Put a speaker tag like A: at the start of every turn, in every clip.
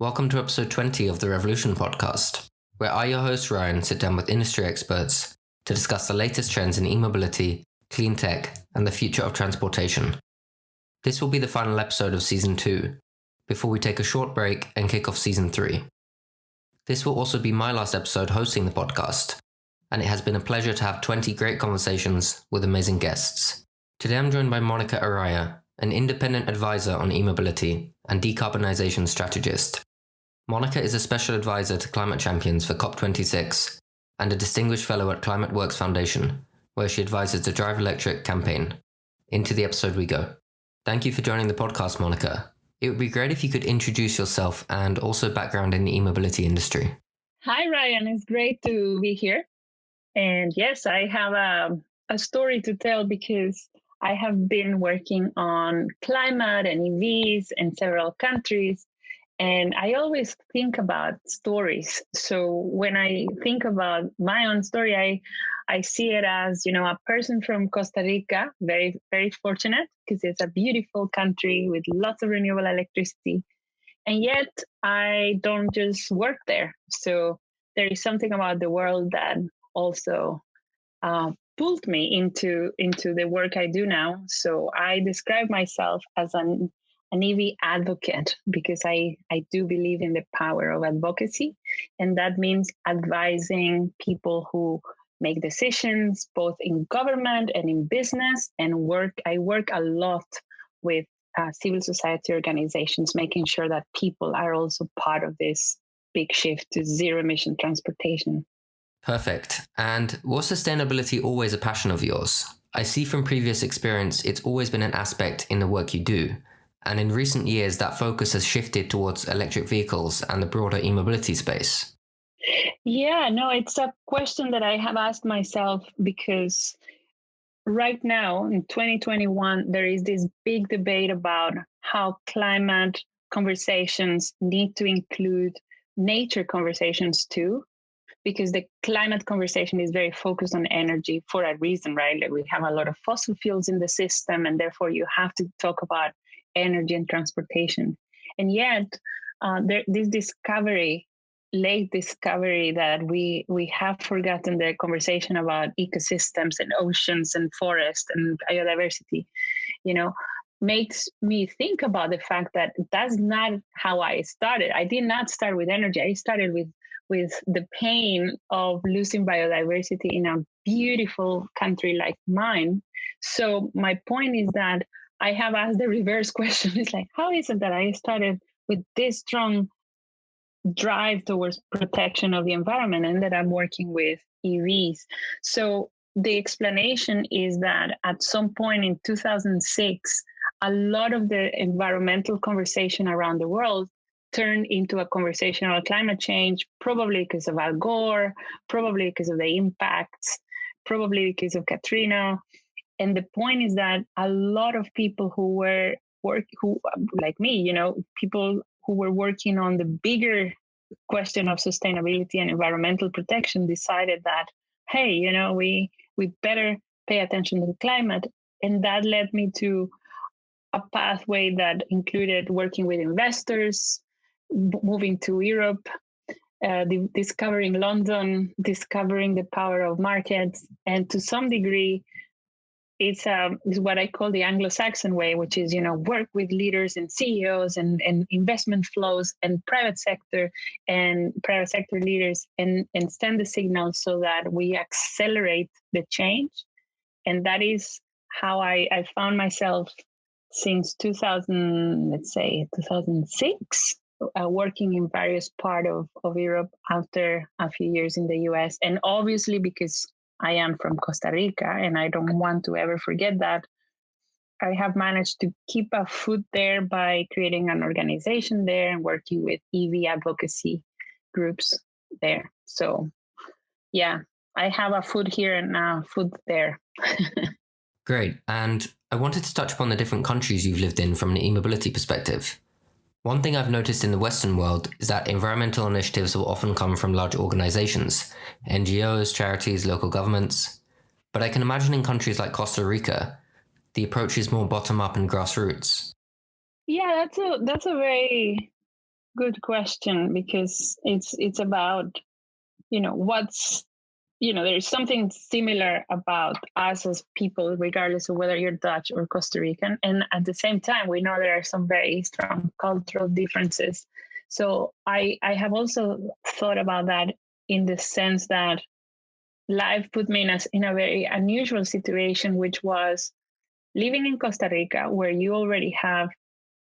A: Welcome to episode 20 of the Revolution podcast, where I, your host Ryan, sit down with industry experts to discuss the latest trends in e-mobility, clean tech, and the future of transportation. This will be the final episode of season 2, before we take a short break and kick off season 3. This will also be my last episode hosting the podcast, and it has been a pleasure to have 20 great conversations with amazing guests. Today I'm joined by Monica Araya, an independent advisor on e-mobility and decarbonization strategist. Monica is a special advisor to climate champions for COP26 and a distinguished fellow at Climate Works Foundation, where she advises the Drive Electric campaign. Into the episode we go. Thank you for joining the podcast, Monica. It would be great if you could introduce yourself and also background in the e-mobility industry.
B: Hi, Ryan. It's great to be here. And yes, I have a story to tell because I have been working on climate and EVs in several countries, and I always think about stories. So when I think about my own story, I see it as, a person from Costa Rica, very, very fortunate because it's a beautiful country with lots of renewable electricity. And yet I don't just work there. So there is something about the world that also pulled me into the work I do now. So I describe myself as an EV advocate because I do believe in the power of advocacy. And that means advising people who make decisions, both in government and in business, and I work a lot with civil society organizations, making sure that people are also part of this big shift to zero-emission transportation.
A: Perfect. And was sustainability always a passion of yours? I see from previous experience it's always been an aspect in the work you do. And in recent years, that focus has shifted towards electric vehicles and the broader e-mobility space.
B: Yeah, no, it's a question that I have asked myself because right now in 2021, there is this big debate about how climate conversations need to include nature conversations too. Because the climate conversation is very focused on energy for a reason, right? Like we have a lot of fossil fuels in the system, and therefore you have to talk about energy and transportation. And yet, this late discovery that we have forgotten the conversation about ecosystems and oceans and forests and biodiversity, makes me think about the fact that that's not how I started. I did not start with energy. I started with the pain of losing biodiversity in a beautiful country like mine. So my point is that I have asked the reverse question. It's like, how is it that I started with this strong drive towards protection of the environment and that I'm working with EVs? So the explanation is that at some point in 2006, a lot of the environmental conversation around the world turned into a conversation about climate change, probably because of Al Gore, probably because of the impacts, probably because of Katrina. And the point is that a lot of people who like me, people who were working on the bigger question of sustainability and environmental protection decided that, hey, we better pay attention to the climate. And that led me to a pathway that included working with investors, moving to Europe, discovering London, discovering the power of markets. And to some degree, it's what I call the Anglo-Saxon way, which is, work with leaders and CEOs and investment flows and private sector leaders and send the signal so that we accelerate the change. And that is how I found myself since 2006, working in various parts of Europe after a few years in the US. And obviously, because I am from Costa Rica and I don't want to ever forget that, I have managed to keep a foot there by creating an organization there and working with EV advocacy groups there. So, yeah, I have a foot here and a foot there.
A: Great. And I wanted to touch upon the different countries you've lived in from an e-mobility perspective. One thing I've noticed in the Western world is that environmental initiatives will often come from large organizations, NGOs, charities, local governments. But I can imagine in countries like Costa Rica, the approach is more bottom-up and grassroots.
B: Yeah, that's a very good question, because it's about, what's, there's something similar about us as people, regardless of whether you're Dutch or Costa Rican. And at the same time, we know there are some very strong cultural differences. So I have also thought about that, in the sense that life put me in a very unusual situation, which was living in Costa Rica, where you already have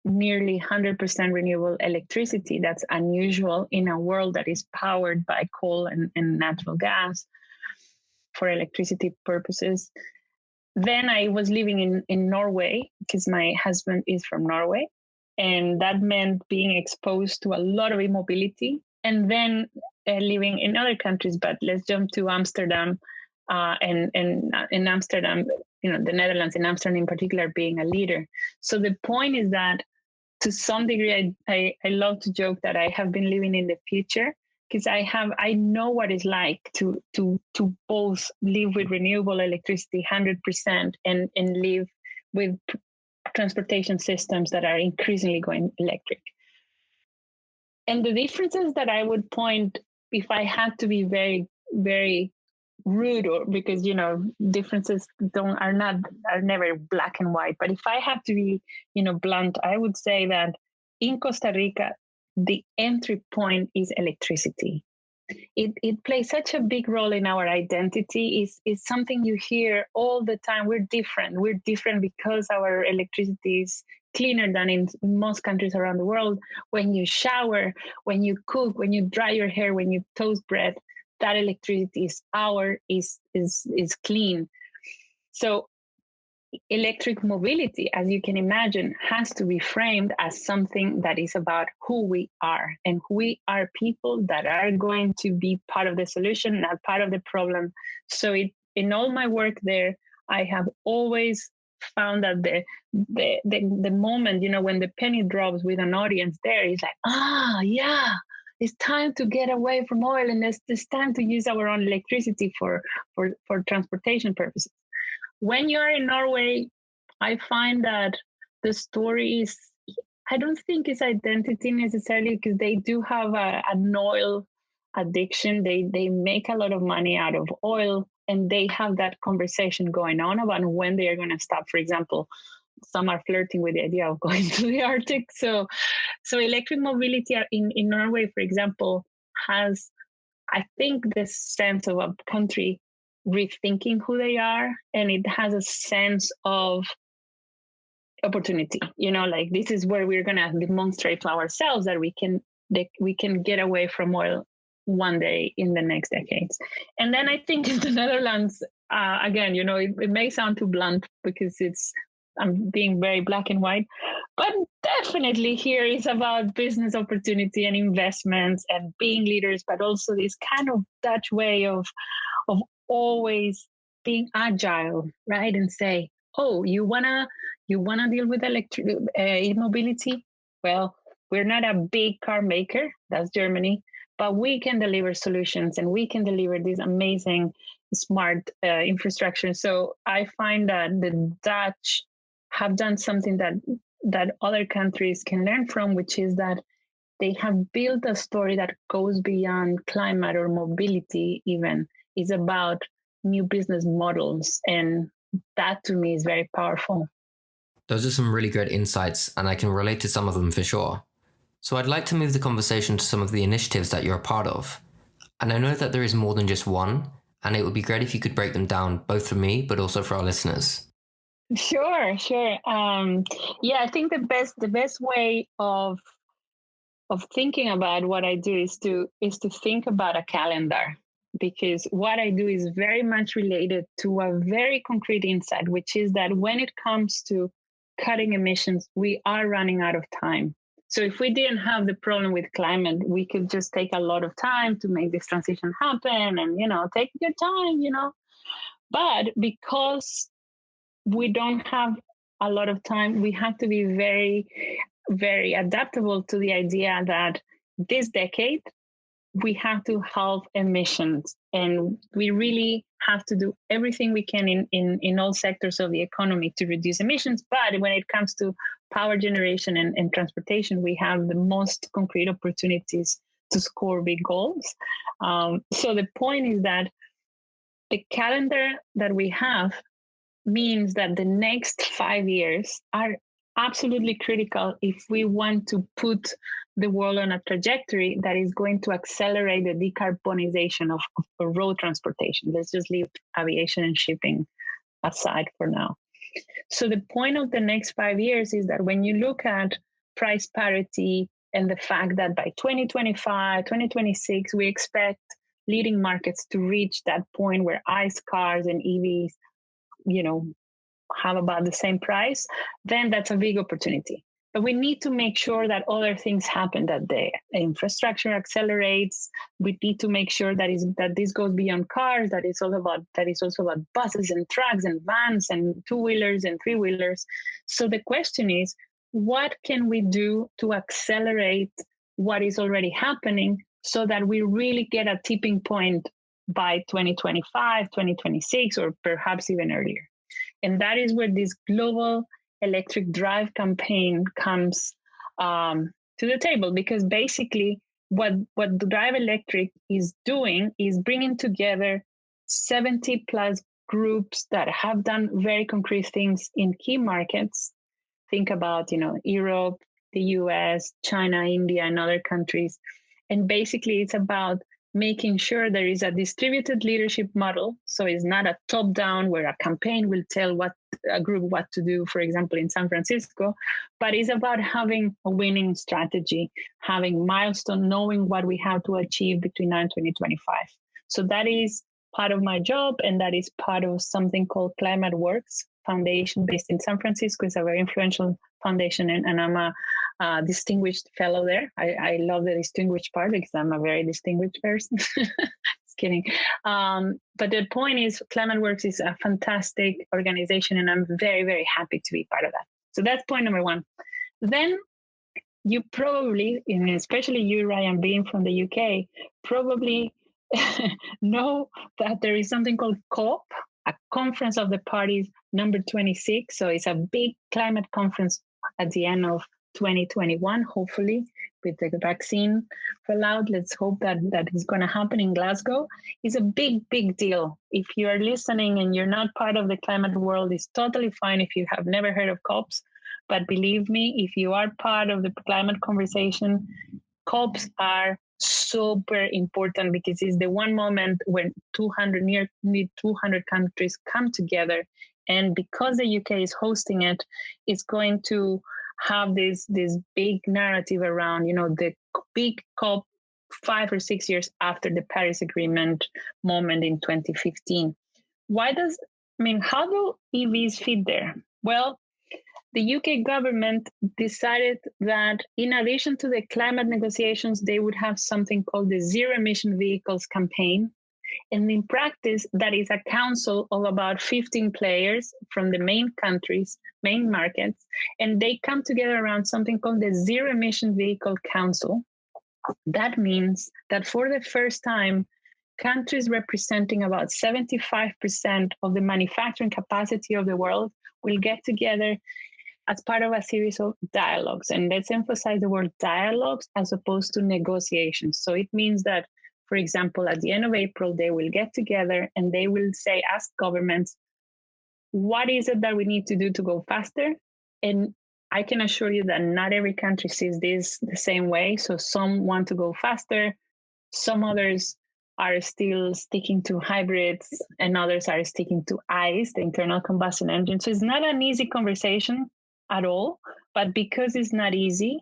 B: nearly 100% renewable electricity. That's unusual in a world that is powered by coal and natural gas for electricity purposes. Then I was living in Norway, because my husband is from Norway. And that meant being exposed to a lot of immobility. And then living in other countries, but let's jump to Amsterdam. And in Amsterdam, the Netherlands, in Amsterdam in particular, being a leader. So the point is that, to some degree, I love to joke that I have been living in the future, because I know what it's like to both live with renewable electricity 100% and live with transportation systems that are increasingly going electric. And the differences that I would point, if I had to be very, very rude, or because differences are never black and white, but if I have to be blunt, I would say that in Costa Rica the entry point is electricity. It plays such a big role in our identity. Is something you hear all the time. We're different because our electricity is cleaner than in most countries around the world. When you shower, when you cook, when you dry your hair, when you toast bread, that electricity is clean. So electric mobility, as you can imagine, has to be framed as something that is about who we are, and we are people that are going to be part of the solution, not part of the problem. So in all my work there, I have always found that the moment, when the penny drops with an audience there, is like, yeah, it's time to get away from oil, and it's time to use our own electricity for transportation purposes. When you are in Norway, I find that the story is, I don't think it's identity necessarily, because they do have an oil addiction. They make a lot of money out of oil, and they have that conversation going on about when they are going to stop. For example, some are flirting with the idea of going to the Arctic. So electric mobility in Norway, for example, has, I think, this sense of a country rethinking who they are, and it has a sense of opportunity. Like, this is where we're going to demonstrate to ourselves that we can get away from oil one day in the next decades. And then I think in the Netherlands, again, it may sound too blunt, because I'm being very black and white, but definitely here is about business opportunity and investments and being leaders, but also this kind of Dutch way of always being agile, right? And say, oh, you wanna deal with mobility? Well, we're not a big car maker, that's Germany, but we can deliver solutions, and we can deliver this amazing smart infrastructure. So I find that the Dutch have done something that other countries can learn from, which is that they have built a story that goes beyond climate or mobility even. It's about new business models. And that, to me, is very powerful.
A: Those are some really great insights, and I can relate to some of them for sure. So I'd like to move the conversation to some of the initiatives that you're a part of. And I know that there is more than just one, and it would be great if you could break them down, both for me, but also for our listeners.
B: Sure. Yeah, I think the best way of thinking about what I do is to think about a calendar, because what I do is very much related to a very concrete insight, which is that when it comes to cutting emissions, we are running out of time. So if we didn't have the problem with climate, we could just take a lot of time to make this transition happen, and take your time, But because we don't have a lot of time, we have to be very, very adaptable to the idea that this decade we have to halve emissions And we really have to do everything we can in all sectors of the economy to reduce emissions. But when it comes to power generation and transportation, we have the most concrete opportunities to score big goals. So the point is that the calendar that we have means that the next 5 years are absolutely critical if we want to put the world on a trajectory that is going to accelerate the decarbonization of road transportation. Let's just leave aviation and shipping aside for now. So the point of the next 5 years is that when you look at price parity and the fact that by 2025, 2026, we expect leading markets to reach that point where ICE cars and EVs, have about the same price, then that's a big opportunity. But we need to make sure that other things happen, that the infrastructure accelerates. We need to make sure that this goes beyond cars, that is also about buses and trucks and vans and two-wheelers and three-wheelers. So the question is, what can we do to accelerate what is already happening so that we really get a tipping point by 2025, 2026, or perhaps even earlier? And that is where this global electric drive campaign comes to the table, because basically what the Drive Electric is doing is bringing together 70 plus groups that have done very concrete things in key markets. Think about, Europe, the US, China, India, and other countries. And basically it's about making sure there is a distributed leadership model. So it's not a top-down where a campaign will tell a group what to do, for example, in San Francisco, but it's about having a winning strategy, having milestone, knowing what we have to achieve between now and 2025. So that is part of my job, and that is part of something called Climate Works Foundation based in San Francisco. It's a very influential foundation, and I'm a distinguished fellow there. I love the distinguished part because I'm a very distinguished person. Just kidding. But the point is, Climate Works is a fantastic organization, and I'm very, very happy to be part of that. So that's point number one. Then you probably, and especially you, Ryan, being from the UK, probably know that there is something called COP, a Conference of the Parties number 26. So it's a big climate conference at the end of 2021, hopefully, with the vaccine rollout. Let's hope that is going to happen in Glasgow. It's a big, big deal. If you are listening and you're not part of the climate world, it's totally fine if you have never heard of COPs. But believe me, if you are part of the climate conversation, COPs are super important, because it's the one moment when 200 countries come together. And because the UK is hosting it, it's going to have this big narrative around, the big COP 5 or 6 years after the Paris Agreement moment in 2015. How do EVs fit there? Well, the UK government decided that in addition to the climate negotiations, they would have something called the zero-emission vehicles campaign. And in practice, that is a council of about 15 players from the main countries, main markets, and they come together around something called the Zero-Emission Vehicle Council. That means that for the first time, countries representing about 75% of the manufacturing capacity of the world will get together as part of a series of dialogues. And let's emphasize the word dialogues as opposed to negotiations. So it means that, for example, at the end of April, they will get together and they will say, ask governments, what is it that we need to do to go faster? And I can assure you that not every country sees this the same way. So some want to go faster. Some others are still sticking to hybrids, and others are sticking to ICE, the internal combustion engine. So it's not an easy conversation at all. But because it's not easy,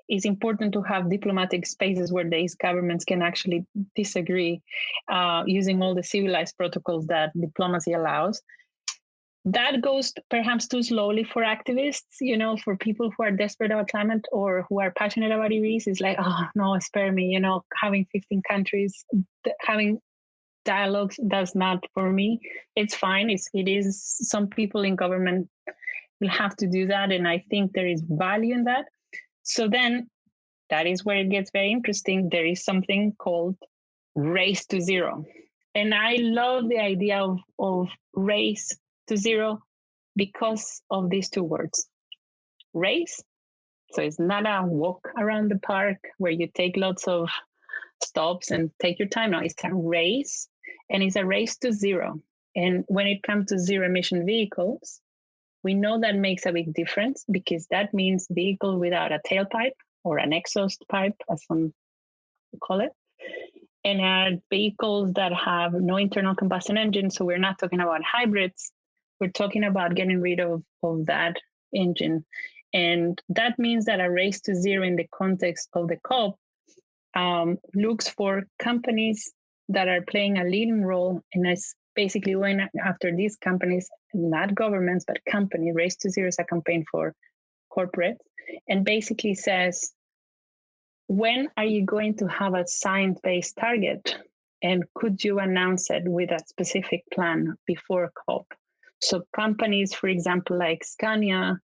B: it's important to have diplomatic spaces where these governments can actually disagree using all the civilized protocols that diplomacy allows. That goes perhaps too slowly for activists, for people who are desperate about climate or who are passionate about EVs. It's like, oh, no, spare me, having 15 countries, having dialogues, that's not for me. It's fine. It is some people in government will have to do that. And I think there is value in that. So then that is where it gets very interesting. There is something called Race to Zero. And I love the idea of race to zero because of these two words. Race. So it's not a walk around the park where you take lots of stops and take your time. No, it's a race, and it's a race to zero. And when it comes to zero emission vehicles, we know that makes a big difference because that means vehicle without a tailpipe or an exhaust pipe, as some call it, and are vehicles that have no internal combustion engine. So we're not talking about hybrids. We're talking about getting rid of that engine. And that means that a race to zero in the context of the COP looks for companies that are playing a leading role, and is basically going after these companies, not governments, but companies. Race to Zero is a campaign for corporates, and basically says, when are you going to have a science-based target? And could you announce it with a specific plan before COP? So companies, for example, like Scania,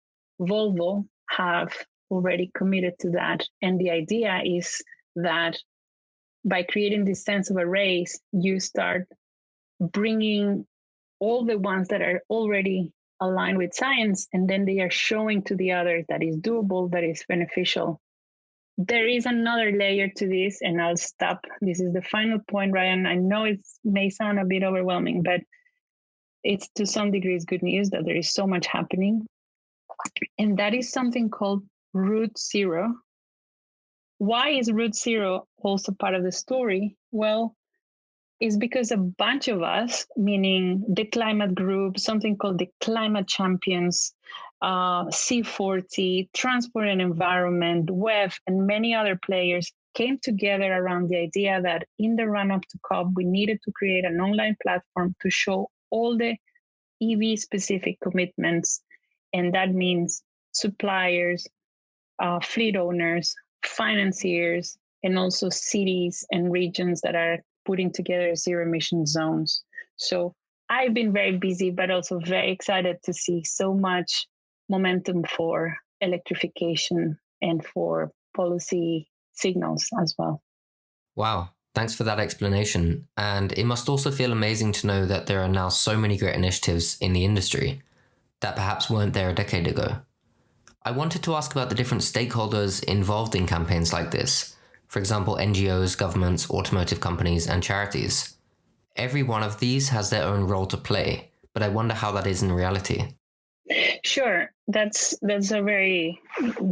B: Volvo, have already committed to that. And the idea is that by creating this sense of a race, you start bringing all the ones that are already aligned with science, and then they are showing to the others that is doable, that is beneficial. There is another layer to this, and I'll stop. This is the final point, Ryan. I know it may sound a bit overwhelming, but it's to some degree it's good news that there is so much happening. And that is something called Route Zero. Why is Route Zero also part of the story? Well, it's because a bunch of us, meaning the climate group, something called the Climate Champions, C40, Transport and Environment, WEF, and many other players came together around the idea that in the run-up to COP, we needed to create an online platform to show all the EV-specific commitments. And that means suppliers, fleet owners, financiers, and also cities and regions that are putting together zero emission zones. So I've been very busy, but also very excited to see so much momentum for electrification and for policy signals as well.
A: Wow, thanks for that explanation. And it must also feel amazing to know that there are now so many great initiatives in the industry that perhaps weren't there a decade ago. I wanted to ask about the different stakeholders involved in campaigns like this. For example, NGOs, governments, automotive companies, and charities. Every one of these has their own role to play, but I wonder how that is in reality.
B: Sure, that's a very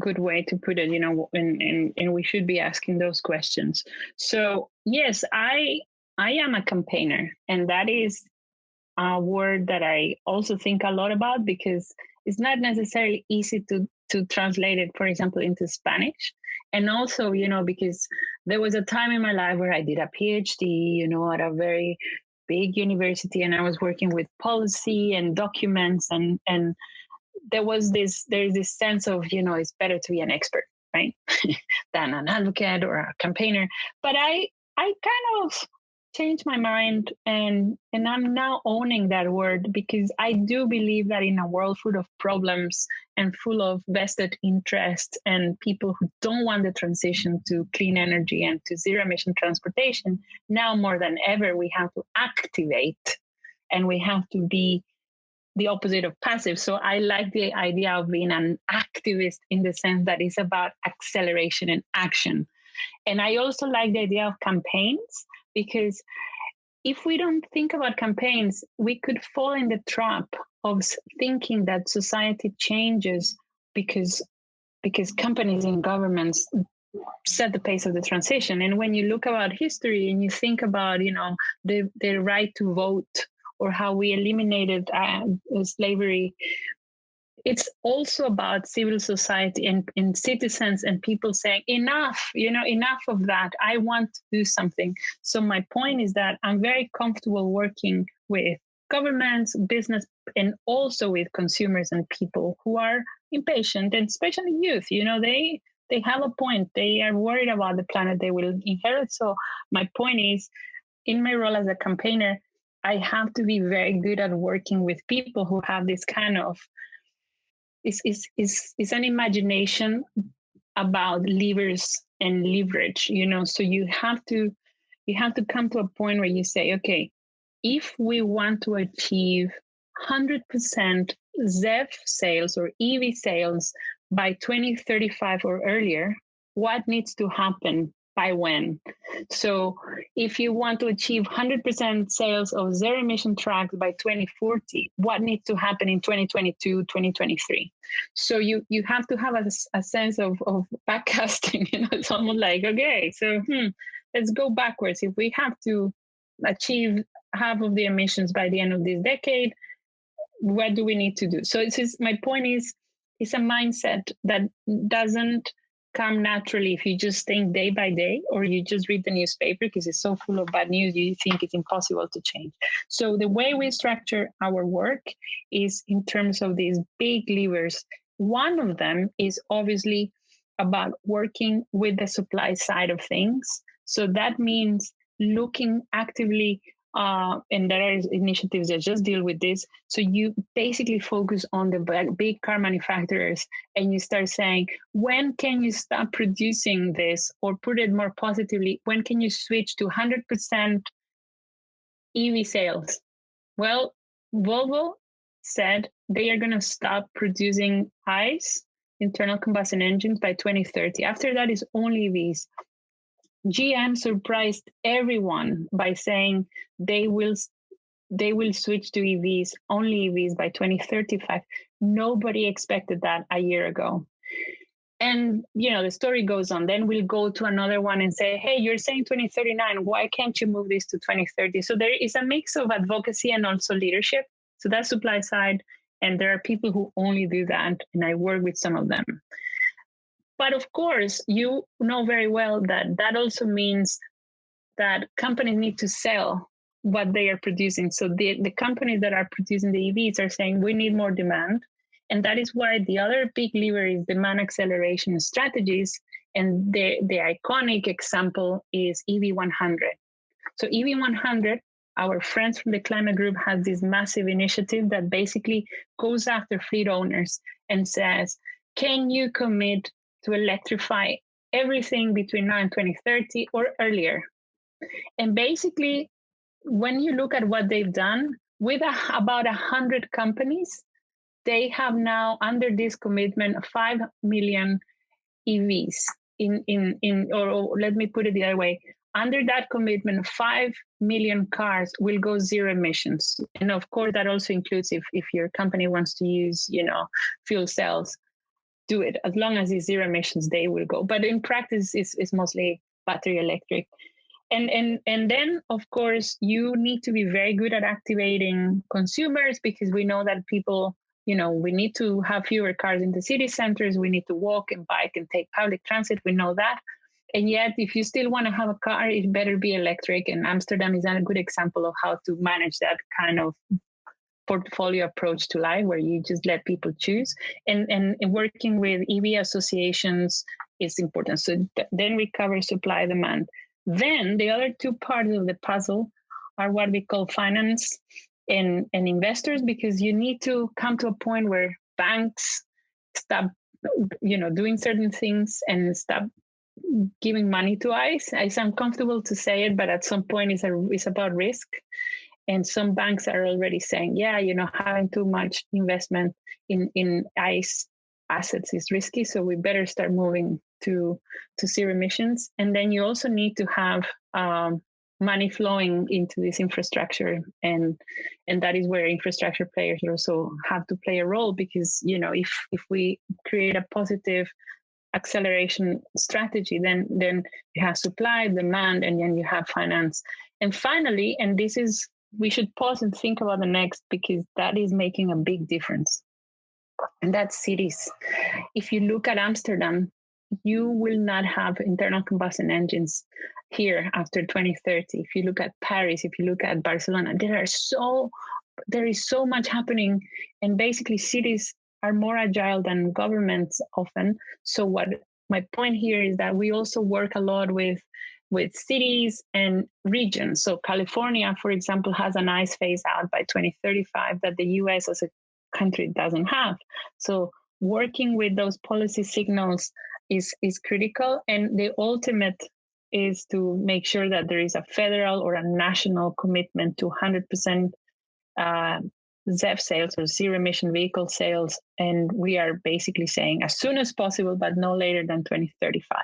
B: good way to put it, and we should be asking those questions. So yes, I am a campaigner, and that is a word that I also think a lot about because it's not necessarily easy to translate it, for example, into Spanish. And also, because there was a time in my life where I did a PhD, at a very big university, and I was working with policy and documents, and there's this sense of, it's better to be an expert, right? than an advocate or a campaigner. But I kind of changed my mind, and I'm now owning that word because I do believe that in a world full of problems and full of vested interest and people who don't want the transition to clean energy and to zero emission transportation, now more than ever, we have to activate, and we have to be the opposite of passive. So I like the idea of being an activist in the sense that it's about acceleration and action. And I also like the idea of campaigns, because if we don't think about campaigns, we could fall in the trap of thinking that society changes because companies and governments set the pace of the transition. And when you look about history and you think about, the right to vote or how we eliminated slavery, it's also about civil society and citizens and people saying, enough of that. I want to do something. So my point is that I'm very comfortable working with governments, business, and also with consumers and people who are impatient, and especially youth. They have a point. They are worried about the planet they will inherit. So my point is, in my role as a campaigner, I have to be very good at working with people who have this kind of is an imagination about levers and leverage, so you have to come to a point where you say, okay, if we want to achieve 100% ZEV sales or EV sales by 2035 or earlier, what needs to happen by when? So if you want to achieve 100% sales of zero emission trucks by 2040, what needs to happen in 2022, 2023? So you have to have a sense of backcasting. It's almost like, okay, so let's go backwards. If we have to achieve half of the emissions by the end of this decade, what do we need to do? So my point is, it's a mindset that doesn't come naturally if you just think day by day, or you just read the newspaper because it's so full of bad news, you think it's impossible to change. So the way we structure our work is in terms of these big levers. One of them is obviously about working with the supply side of things. So that means looking actively, and there are initiatives that just deal with this. So you basically focus on the big car manufacturers and you start saying, when can you stop producing this? Or put it more positively, when can you switch to 100% EV sales? Well, Volvo said they are going to stop producing ICE, internal combustion engines, by 2030. After that is only EVs. GM surprised everyone by saying they will switch to EVs, only EVs, by 2035. Nobody expected that a year ago. And, the story goes on. Then we'll go to another one and say, hey, you're saying 2039. Why can't you move this to 2030? So there is a mix of advocacy and also leadership. So that's supply side. And there are people who only do that. And I work with some of them. But of course, you know very well that also means that companies need to sell what they are producing. So the companies that are producing the EVs are saying we need more demand. And that is why the other big lever is demand acceleration strategies. And the iconic example is EV100. So EV100, our friends from the climate group, has this massive initiative that basically goes after fleet owners and says, can you commit to electrify everything between now and 2030 or earlier? And basically, when you look at what they've done with about 100 companies, they have now, under this commitment, 5 million EVs or let me put it the other way. Under that commitment, 5 million cars will go zero emissions. And of course, that also includes if your company wants to use, fuel cells, do it. As long as it's zero emissions, they will go. But in practice, it's mostly battery electric. And then, of course, you need to be very good at activating consumers, because we know that people, we need to have fewer cars in the city centers. We need to walk and bike and take public transit. We know that. And yet, if you still want to have a car, it better be electric. And Amsterdam is a good example of how to manage that kind of portfolio approach to life, where you just let people choose. And working with EV associations is important. So then we cover supply, demand. Then the other two parts of the puzzle are what we call finance and investors, because you need to come to a point where banks stop, doing certain things and stop giving money to ICE. It's uncomfortable to say it, but at some point it's about risk. And some banks are already saying, having too much investment in ICE assets is risky. So we better start moving to zero emissions. And then you also need to have money flowing into this infrastructure. And that is where infrastructure players also have to play a role, because, if we create a positive acceleration strategy, then you have supply, demand, and then you have finance. And finally, and this is, we should pause and think about the next, because that is making a big difference. And that's cities. If you look at Amsterdam, you will not have internal combustion engines here after 2030. If you look at Paris, if you look at Barcelona, there is so much happening. And basically cities are more agile than governments often. So what my point here is that we also work a lot with cities and regions. So California, for example, has an ICE phase out by 2035 that the US as a country doesn't have. So working with those policy signals is critical. And the ultimate is to make sure that there is a federal or a national commitment to 100% ZEV sales or zero emission vehicle sales. And we are basically saying as soon as possible, but no later than 2035.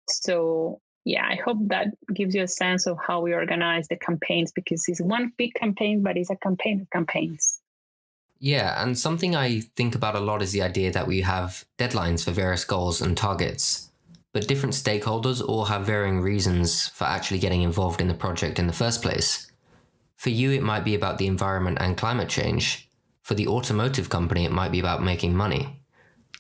B: So yeah, I hope that gives you a sense of how we organize the campaigns, because it's one big campaign, but it's a campaign of campaigns.
A: Yeah, and something I think about a lot is the idea that we have deadlines for various goals and targets, but different stakeholders all have varying reasons for actually getting involved in the project in the first place. For you, it might be about the environment and climate change. For the automotive company, it might be about making money.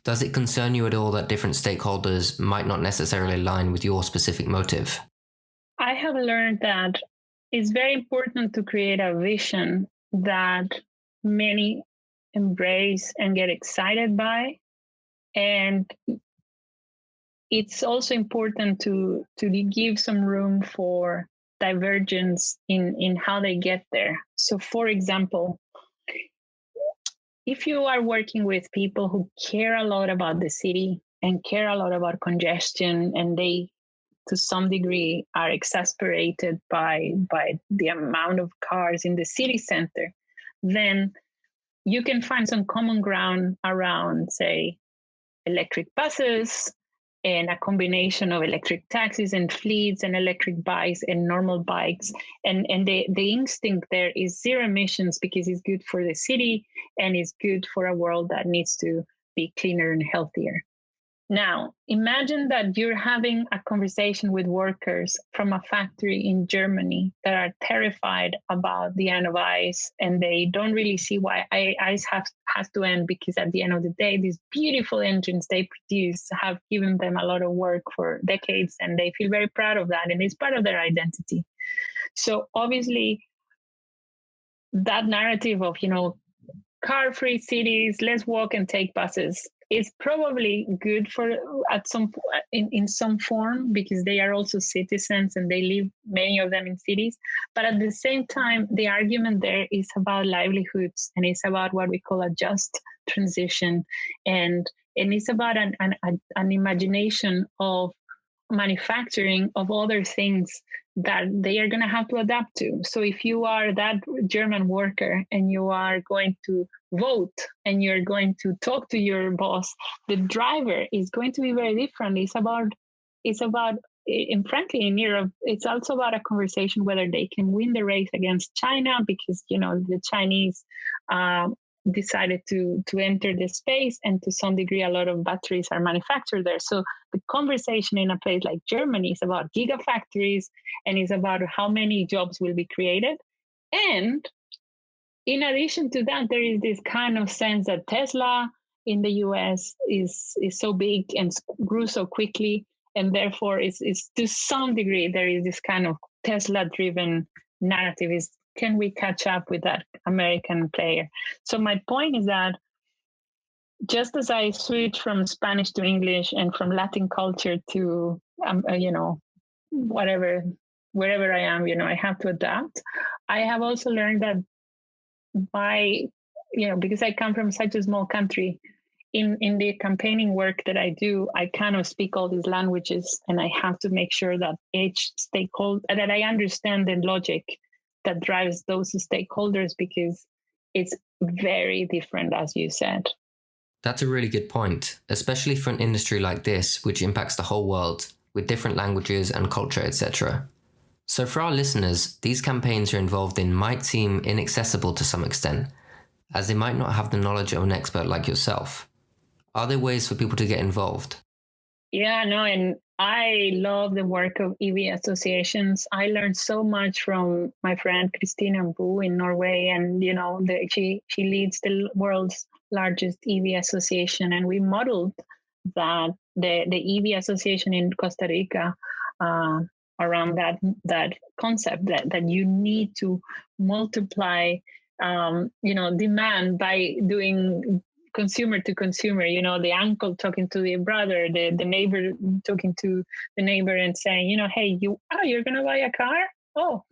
A: Does it concern you at all that different stakeholders might not necessarily align with your specific motive?
B: I have learned that it's very important to create a vision that many embrace and get excited by. And it's also important to give some room for divergence in how they get there. So, for example, if you are working with people who care a lot about the city and care a lot about congestion, and they to some degree are exasperated by the amount of cars in the city center, then you can find some common ground around, say, electric buses and a combination of electric taxis and fleets and electric bikes and normal bikes. And the instinct there is zero emissions because it's good for the city and it's good for a world that needs to be cleaner and healthier. Now, imagine that you're having a conversation with workers from a factory in Germany that are terrified about the end of ICE, and they don't really see why ICE has to end, because at the end of the day, these beautiful engines they produce have given them a lot of work for decades, and they feel very proud of that, and it's part of their identity. So obviously, that narrative of, car-free cities, let's walk and take buses, is probably good for in some form, because they are also citizens and they live, many of them, in cities. But at the same time, the argument there is about livelihoods, and it's about what we call a just transition, and it's about an imagination of manufacturing of other things that they are going to have to adapt to. So if you are that German worker and you are going to vote and you're going to talk to your boss, the driver is going to be very different. It's about, and frankly, in Europe, it's also about a conversation whether they can win the race against China, because, the Chinese decided to enter the space, and to some degree, a lot of batteries are manufactured there. So the conversation in a place like Germany is about gigafactories, and is about how many jobs will be created. And in addition to that, there is this kind of sense that Tesla in the US is so big and grew so quickly, and therefore is to some degree there is this kind of Tesla-driven narrative: is can we catch up with that American player? So my point is that just as I switch from Spanish to English and from Latin culture to wherever I am, I have to adapt. I have also learned that because I come from such a small country, in the campaigning work that I do, I kind of speak all these languages, and I have to make sure that each stakeholder, that I understand the logic that drives those stakeholders, because it's very different, as you said.
A: That's a really good point, especially for an industry like this, which impacts the whole world, with different languages and culture, etc. So for our listeners, these campaigns you're involved in might seem inaccessible to some extent, as they might not have the knowledge of an expert like yourself. Are there ways for people to get involved?
B: Yeah, no, and I love the work of EV associations. I learned so much from my friend Christina Bu in Norway, and she leads the world's largest EV association, and we modeled that the EV association in Costa Rica around that concept that you need to multiply demand by doing consumer to consumer, the uncle talking to the brother, the neighbor talking to the neighbor and saying, hey, you're going to buy a car? Oh,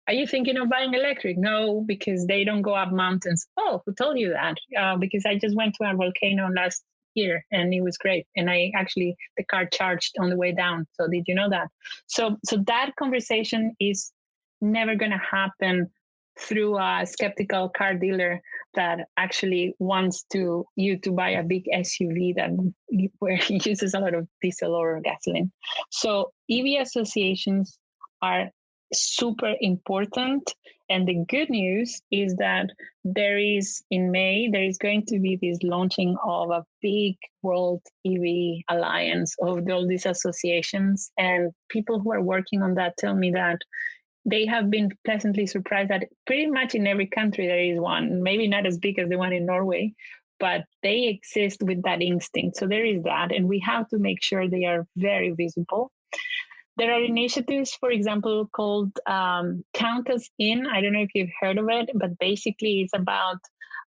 B: are you thinking of buying electric? No, because they don't go up mountains. Oh, who told you that? Because I just went to a volcano last here, and it was great. And the car charged on the way down. So did you know that? So that conversation is never going to happen through a skeptical car dealer that actually wants you to buy a big SUV where it uses a lot of diesel or gasoline. So EV associations are super important. And the good news is that in May, there is going to be this launching of a big world EV alliance of all these associations. And people who are working on that tell me that they have been pleasantly surprised that pretty much in every country there is one, maybe not as big as the one in Norway, but they exist with that instinct. So there is that, and we have to make sure they are very visible. There are initiatives, for example, called Count Us In. I don't know if you've heard of it, but basically it's about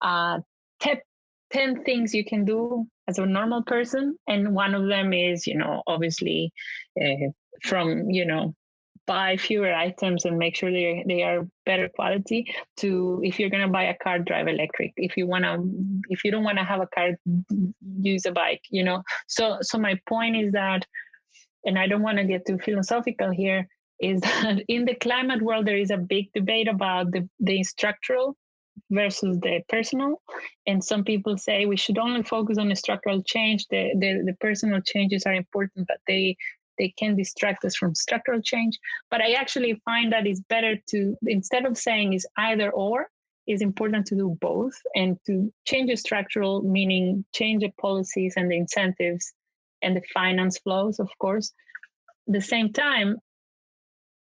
B: 10 things you can do as a normal person. And one of them is, obviously from, buy fewer items and make sure they are better quality, to if you're going to buy a car, drive electric. If you don't want to have a car, use a bike, So my point is that, and I don't want to get too philosophical here, is that in the climate world, there is a big debate about the structural versus the personal. And some people say we should only focus on the structural change. The personal changes are important, but they can distract us from structural change. But I actually find that it's better to, instead of saying it's either or, it's important to do both, and to change the structural, meaning change the policies and the incentives and the finance flows, of course. At the same time,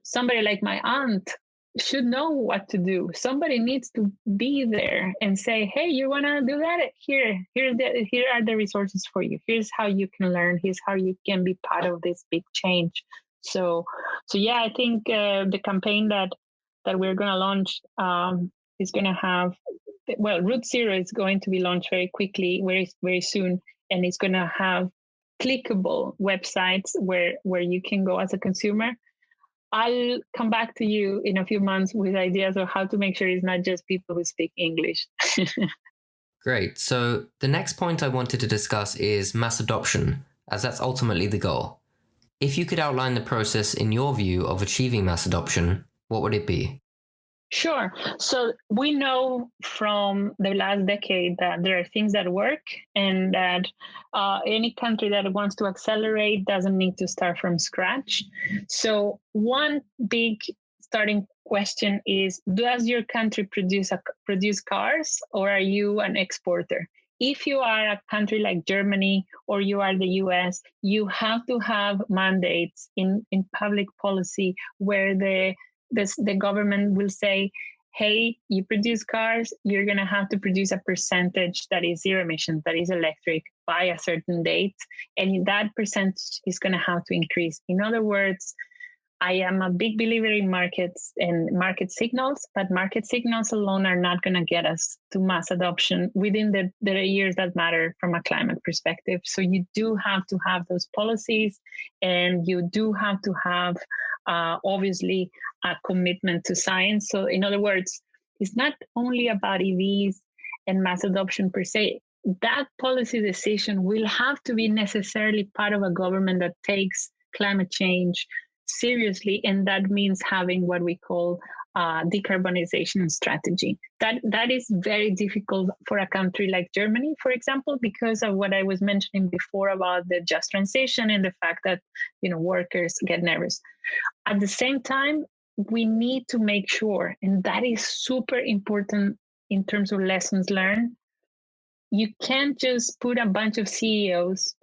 B: somebody like my aunt should know what to do. Somebody needs to be there and say, hey, you want to do that? Here are the resources for you. Here's how you can learn. Here's how you can be part of this big change. So yeah, I think the campaign that we're going to launch is going to have, Route Zero is going to be launched very quickly, very, very soon. And it's going to have clickable websites where you can go as a consumer. I'll come back to you in a few months with ideas of how to make sure it's not just people who speak English.
A: Great. So the next point I wanted to discuss is mass adoption, as that's ultimately the goal. If you could outline the process in your view of achieving mass adoption, what would it be?
B: Sure. So we know from the last decade that there are things that work, and that any country that wants to accelerate doesn't need to start from scratch. So one big starting question is, does your country produce cars, or are you an exporter? If you are a country like Germany or you are the US, you have to have mandates in public policy where the government will say, hey, you produce cars, you're going to have to produce a percentage that is zero emissions, that is electric, by a certain date. And that percentage is going to have to increase. In other words, I am a big believer in markets and market signals, but market signals alone are not going to get us to mass adoption within the years that matter from a climate perspective. So you do have to have those policies, and you do have to have, obviously, a commitment to science. So in other words, it's not only about EVs and mass adoption per se. That policy decision will have to be necessarily part of a government that takes climate change seriously, and that means having what we call decarbonization strategy. That is very difficult for a country like Germany, for example, because of what I was mentioning before about the just transition and the fact that workers get nervous. At the same time, we need to make sure, and that is super important in terms of lessons learned. You can't just put a bunch of CEOs,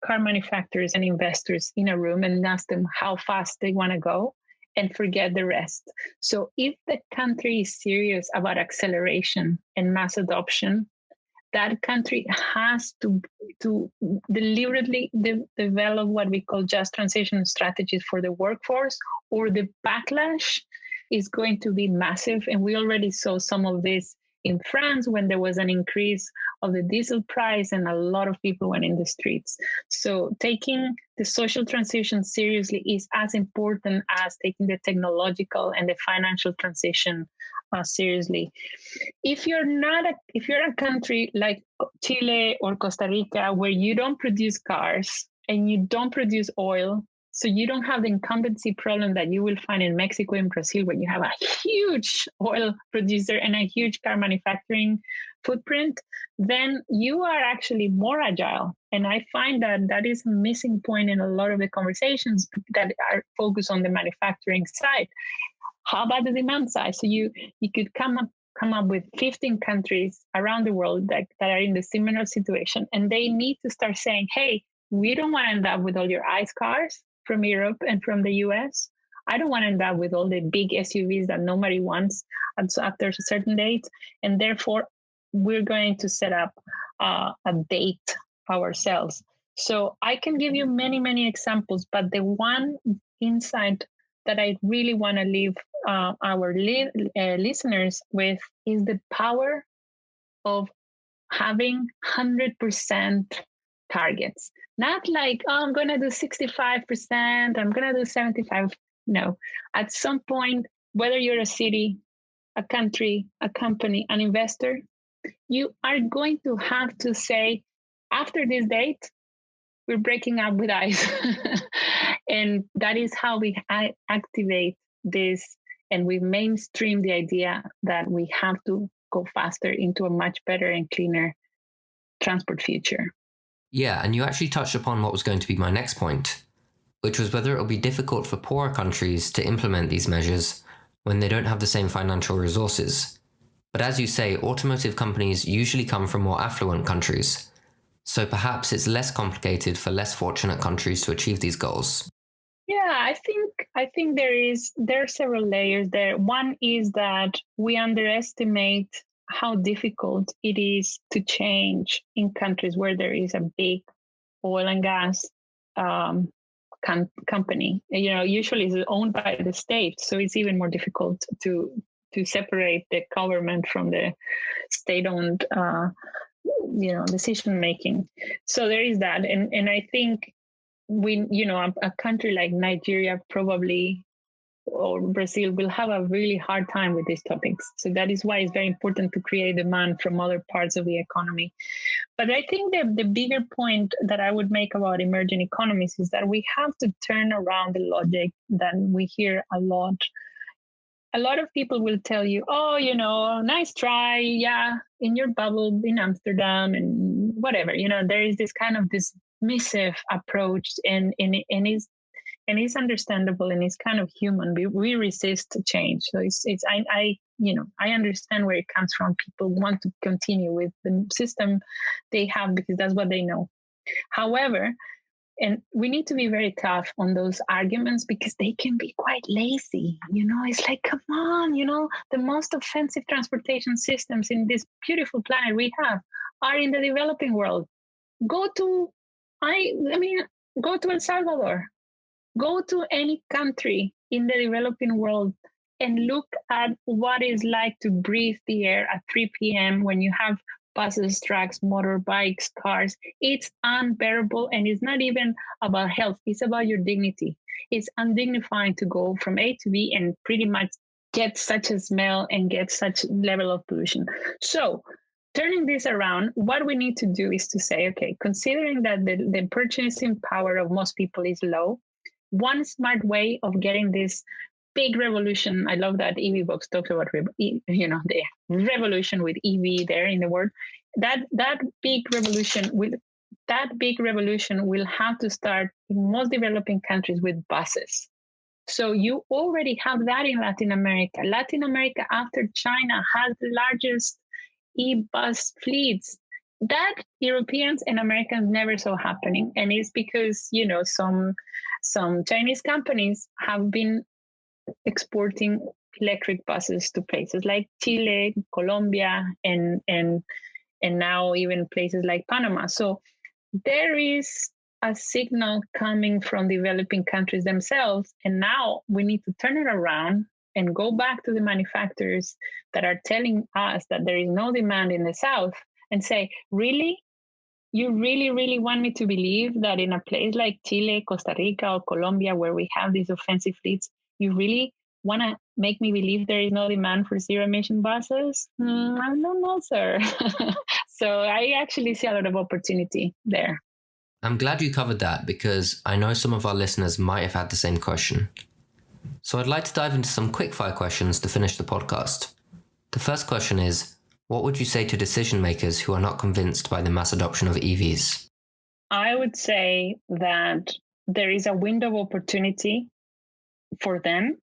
B: car manufacturers and investors in a room and ask them how fast they want to go and forget the rest. So if the country is serious about acceleration and mass adoption, that country has to deliberately develop what we call just transition strategies for the workforce, or the backlash is going to be massive. And we already saw some of this in France when there was an increase of the diesel price and a lot of people went in the streets. So taking the social transition seriously is as important as taking the technological and the financial transition seriously. If you're a country like Chile or Costa Rica where you don't produce cars and you don't produce oil, so you don't have the incumbency problem that you will find in Mexico and Brazil, where you have a huge oil producer and a huge car manufacturing footprint, then you are actually more agile. And I find that that is a missing point in a lot of the conversations that are focused on the manufacturing side. How about the demand side? So you could come up with 15 countries around the world that are in the similar situation, and they need to start saying, hey, we don't want to end up with all your ICE cars from Europe and from the US. I don't want to end up with all the big SUVs that nobody wants after a certain date. And therefore, we're going to set up a date ourselves. So I can give you many, many examples, but the one insight that I really want to leave our listeners with is the power of having 100% targets. Not like, oh, I'm going to do 65%, I'm going to do 75%. No, at some point, whether you're a city, a country, a company, an investor, you are going to have to say, after this date, we're breaking up with ICE. And that is how we activate this, and we mainstream the idea that we have to go faster into a much better and cleaner transport future.
A: Yeah, and you actually touched upon what was going to be my next point, which was whether it will be difficult for poorer countries to implement these measures when they don't have the same financial resources. But as you say, automotive companies usually come from more affluent countries, so perhaps it's less complicated for less fortunate countries to achieve these goals.
B: Yeah, I think there are several layers there. One is that we underestimate how difficult it is to change in countries where there is a big oil and gas company. Usually it's owned by the state, so it's even more difficult to separate the government from the state-owned decision making. So there is that, and I think a country like Nigeria probably, or Brazil, will have a really hard time with these topics. So that is why it's very important to create demand from other parts of the economy. But I think that the bigger point that I would make about emerging economies is that we have to turn around the logic that we hear a lot. A lot of people will tell you, oh, nice try. Yeah, in your bubble in Amsterdam and whatever. There is this kind of dismissive approach, and it's understandable, and it's kind of human. We resist change. So I understand where it comes from. People want to continue with the system they have because that's what they know. However, and we need to be very tough on those arguments because they can be quite lazy. It's like, come on, the most offensive transportation systems in this beautiful planet we have are in the developing world. Go to El Salvador. Go to any country in the developing world and look at what it's like to breathe the air at 3 p.m. when you have buses, trucks, motorbikes, cars. It's unbearable, and it's not even about health. It's about your dignity. It's undignifying to go from A to B and pretty much get such a smell and get such level of pollution. So turning this around, what we need to do is to say, okay, considering that the purchasing power of most people is low, one smart way of getting this big revolution. I love that EV Box talks about the revolution with EV there in the word. That big revolution will have to start in most developing countries with buses. So you already have that in Latin America. Latin America, after China, has the largest e-bus fleets. That Europeans and Americans never saw happening, and it's because some Chinese companies have been exporting electric buses to places like Chile, Colombia, and now even places like Panama. So there is a signal coming from developing countries themselves, and now we need to turn it around and go back to the manufacturers that are telling us that there is no demand in the South and say, really? You really, really want me to believe that in a place like Chile, Costa Rica, or Colombia, where we have these offensive fleets, you really want to make me believe there is no demand for zero-emission buses? I don't know, sir. So I actually see a lot of opportunity there.
A: I'm glad you covered that because I know some of our listeners might have had the same question. So I'd like to dive into some quick-fire questions to finish the podcast. The first question is, what would you say to decision makers who are not convinced by the mass adoption of EVs?
B: I would say that there is a window of opportunity for them,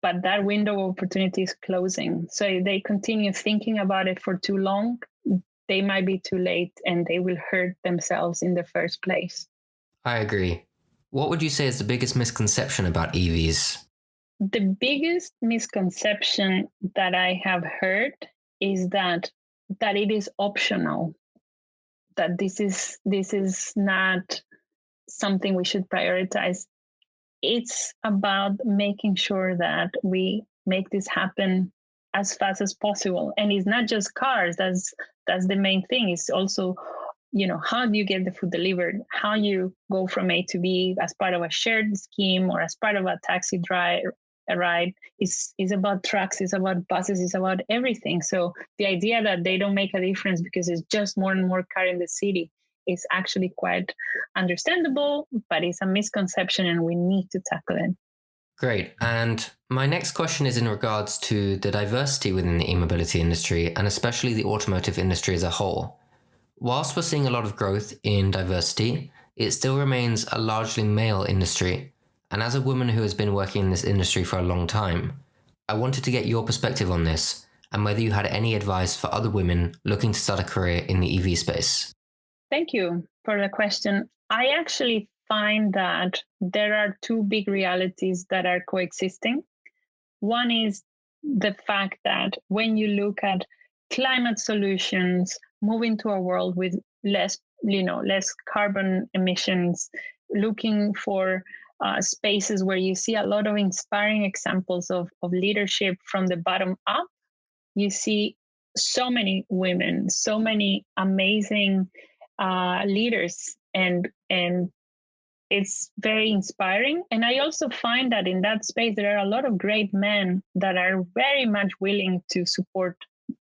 B: but that window of opportunity is closing. So if they continue thinking about it for too long, they might be too late and they will hurt themselves in the first place.
A: I agree. What would you say is the biggest misconception about EVs?
B: The biggest misconception that I have heard is that it is optional, that this is not something we should prioritize. It's about making sure that we make this happen as fast as possible. And it's not just cars, that's the main thing. It's also, how do you get the food delivered? How you go from A to B as part of a shared scheme or as part of a taxi ride is about trucks, it's about buses, it's about everything. So the idea that they don't make a difference because it's just more and more car in the city is actually quite understandable, but it's a misconception and we need to tackle it.
A: Great. And my next question is in regards to the diversity within the e-mobility industry and especially the automotive industry as a whole. Whilst we're seeing a lot of growth in diversity, it still remains a largely male industry. And as a woman who has been working in this industry for a long time, I wanted to get your perspective on this and whether you had any advice for other women looking to start a career in the EV space.
B: Thank you for the question. I actually find that there are two big realities that are coexisting. One is the fact that when you look at climate solutions, moving to a world with less carbon emissions, looking for spaces where you see a lot of inspiring examples of leadership from the bottom up, you see so many women, so many amazing leaders, and it's very inspiring. And I also find that in that space, there are a lot of great men that are very much willing to support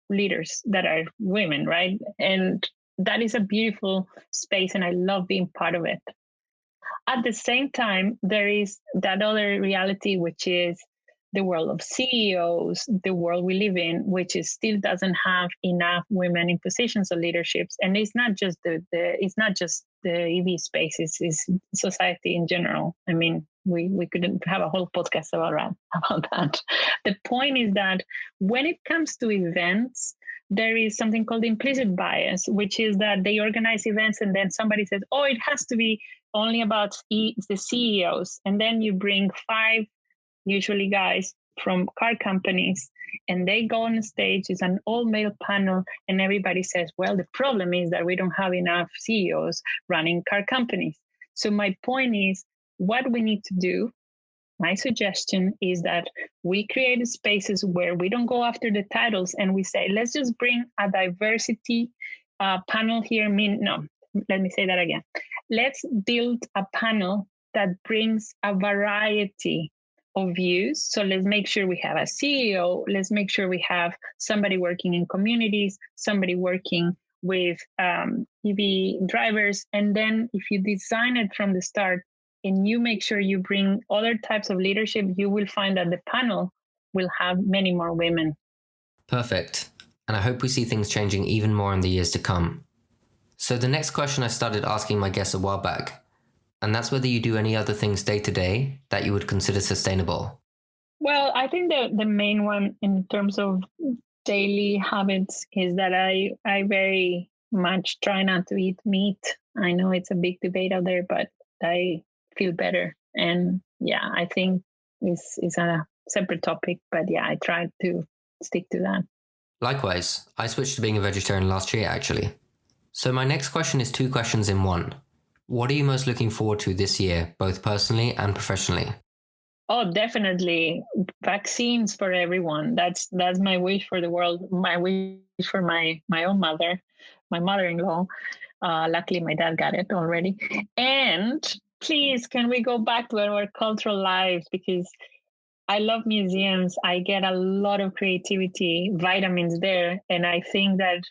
B: leaders that are women, right? And that is a beautiful space, and I love being part of it. At the same time, there is that other reality, which is the world of CEOs, the world we live in, which is still doesn't have enough women in positions of leaderships. And it's not just the EV space; it's society in general. I mean, we couldn't have a whole podcast about that. The point is that when it comes to events, there is something called implicit bias, which is that they organize events and then somebody says, "Oh, it has to be only about the CEOs," and then you bring 5. Usually guys from car companies, and they go on stage. It's an all-male panel, and everybody says, well, the problem is that we don't have enough CEOs running car companies. So my point is, what we need to do, my suggestion is that we create spaces where we don't go after the titles and we say, let's just bring a diversity panel here. Let me say that again. Let's build a panel that brings a variety of views. So let's make sure we have a CEO. Let's make sure we have somebody working in communities, somebody working with EV drivers. And then if you design it from the start and you make sure you bring other types of leadership, you will find that the panel will have many more women.
A: Perfect. And I hope we see things changing even more in the years to come. So the next question I started asking my guests a while back, and that's whether you do any other things day to day that you would consider sustainable.
B: Well, I think the main one in terms of daily habits is that I very much try not to eat meat. I know it's a big debate out there, but I feel better. And yeah, I think it's a separate topic, but yeah, I try to stick to that.
A: Likewise, I switched to being a vegetarian last year, actually. So my next question is 2 questions in one. What are you most looking forward to this year, both personally and professionally?
B: Oh, definitely vaccines for everyone. That's my wish for the world. My wish for my own mother, my mother-in-law. Luckily, my dad got it already. And please, can we go back to our cultural lives? Because I love museums. I get a lot of creativity, vitamins there. And I think that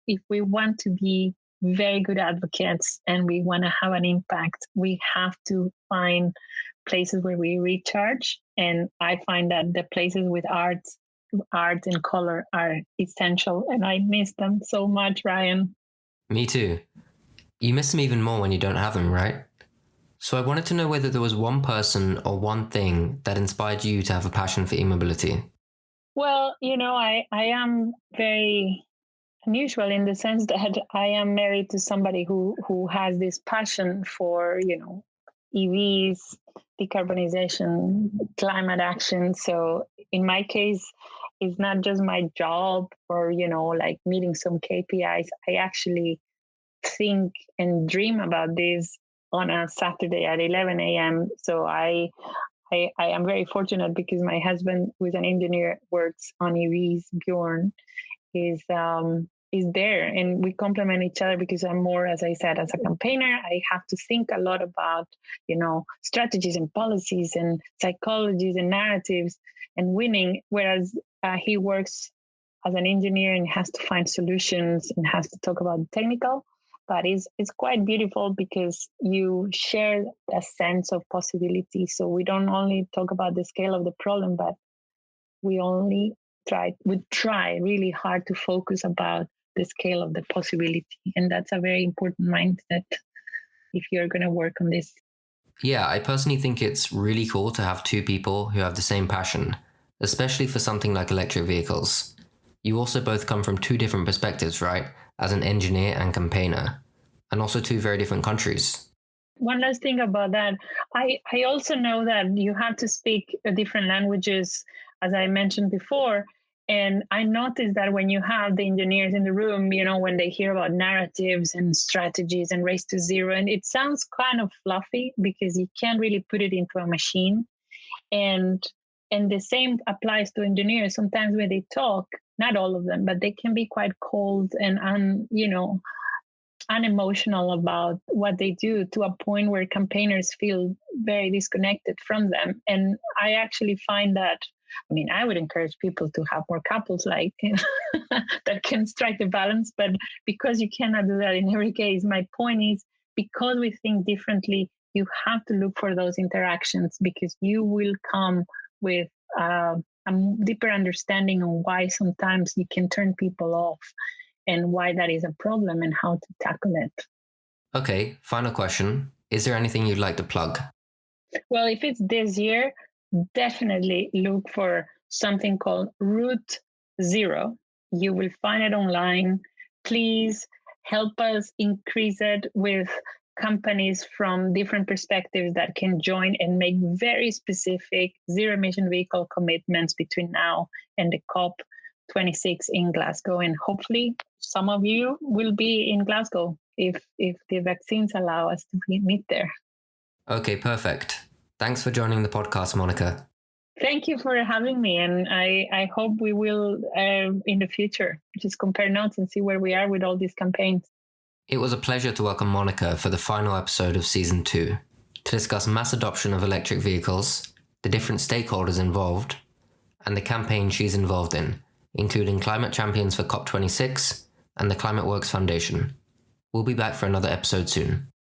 B: if we want to be very good advocates and we want to have an impact, we have to find places where we recharge. And I find that the places with art and color are essential. And I miss them so much, Ryan.
A: Me too. You miss them even more when you don't have them, right? So I wanted to know whether there was one person or one thing that inspired you to have a passion for e-mobility.
B: Well, I am very unusual in the sense that I am married to somebody who has this passion for, EVs, decarbonization, climate action. So in my case, it's not just my job or, like meeting some KPIs. I actually think and dream about this on a Saturday at 11 a.m. So I am very fortunate because my husband, who is an engineer, works on EVs. Bjorn is there, and we complement each other because I'm more, as I said, as a campaigner, I have to think a lot about strategies and policies and psychologies and narratives and winning, whereas he works as an engineer and has to find solutions and has to talk about the technical. But it's quite beautiful because you share a sense of possibility. So we don't only talk about the scale of the problem, but we try really hard to focus about the scale of the possibility. And that's a very important mindset if you're going to work on this.
A: Yeah, I personally think it's really cool to have two people who have the same passion, especially for something like electric vehicles. You also both come from two different perspectives, right? As an engineer and campaigner, and also two very different countries.
B: One last thing about that, I also know that you have to speak different languages, as I mentioned before. And I noticed that when you have the engineers in the room, when they hear about narratives and strategies and race to zero, and it sounds kind of fluffy because you can't really put it into a machine. And the same applies to engineers. Sometimes when they talk, not all of them, but they can be quite cold and unemotional about what they do, to a point where campaigners feel very disconnected from them. And I actually find that, I would encourage people to have more couples like that can strike the balance, but because you cannot do that in every case, my point is, because we think differently, you have to look for those interactions, because you will come with a deeper understanding on why sometimes you can turn people off and why that is a problem and how to tackle it.
A: Okay, final question. Is there anything you'd like to plug?
B: Well, if it's this year, definitely look for something called Route Zero. You will find it online. Please help us increase it with companies from different perspectives that can join and make very specific zero-emission vehicle commitments between now and the COP26 in Glasgow. And hopefully some of you will be in Glasgow if the vaccines allow us to meet there.
A: Okay, perfect. Thanks for joining the podcast, Monica.
B: Thank you for having me. And I hope we will, in the future, just compare notes and see where we are with all these campaigns.
A: It was a pleasure to welcome Monica for the final episode of Season 2 to discuss mass adoption of electric vehicles, the different stakeholders involved, and the campaign she's involved in, including Climate Champions for COP26 and the Climate Works Foundation. We'll be back for another episode soon.